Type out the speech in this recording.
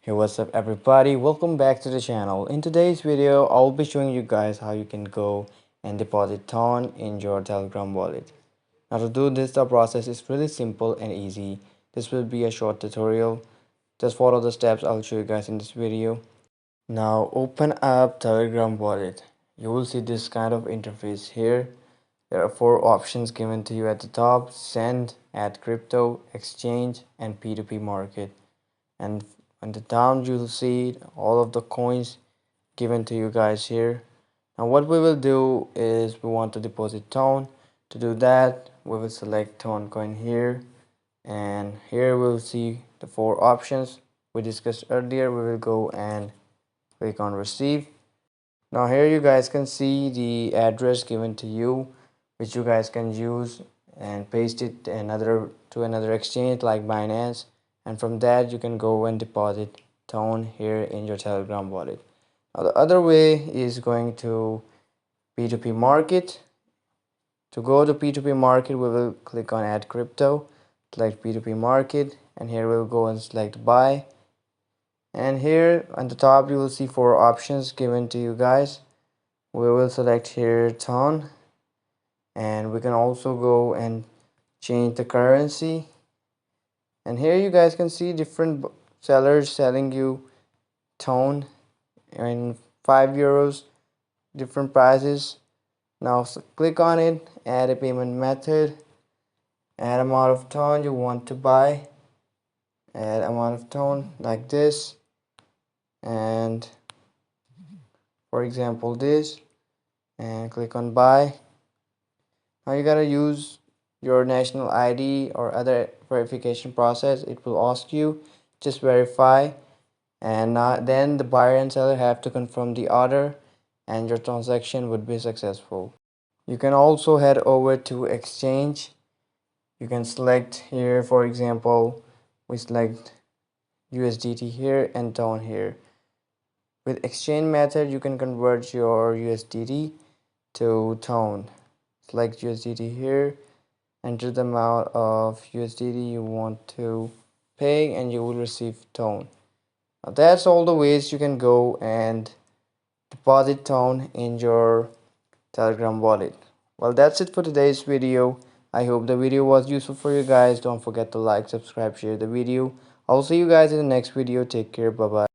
Hey, what's up everybody, welcome back to the channel. In today's video I'll be showing you guys how you can go and deposit Ton in your Telegram wallet. Now to do this, the process is really simple and easy. This will be a short tutorial. Just follow the steps I'll show you guys in this video. Now open up Telegram wallet. You will see this kind of interface here. There are four options given to you at the top: send, add crypto, exchange, and P2P market. And on the down you'll see all of the coins given to you guys here. Now what we will do is we want to deposit Ton. To do that, we will select Ton coin here, and here we'll see the four options we discussed earlier. We will go and click on receive. Now here you guys can see the address given to you, which you guys can use and paste it to another exchange like Binance, and from that you can go and deposit Ton here in your Telegram wallet. Now the other way is going to P2P market. To go to P2P market, we will click on add crypto, select P2P market, and here we'll go and select buy. And here on the top you will see four options given to you guys. We will select here Ton, and we can also go and change the currency. And here you guys can see different sellers selling you Ton in €5, different prices. Now click on it, add a payment method, add amount of Ton you want to buy, add amount of Ton like this, and for example this, and click on buy. Now you gotta use your national ID or other verification process. It will ask you, just verify, and then the buyer and seller have to confirm the order and your transaction would be successful. You can also head over to exchange. You can select here, for example, we select USDT here and Ton here. With exchange method you can convert your USDT to Ton. Select USDT here, enter the amount of USDT you want to pay, and you will receive Ton. Now that's all the ways you can go and deposit Ton in your Telegram wallet. Well, that's it for today's video. I hope the video was useful for you guys. Don't forget to like, subscribe, share the video. I'll see you guys in the next video. Take care. Bye bye.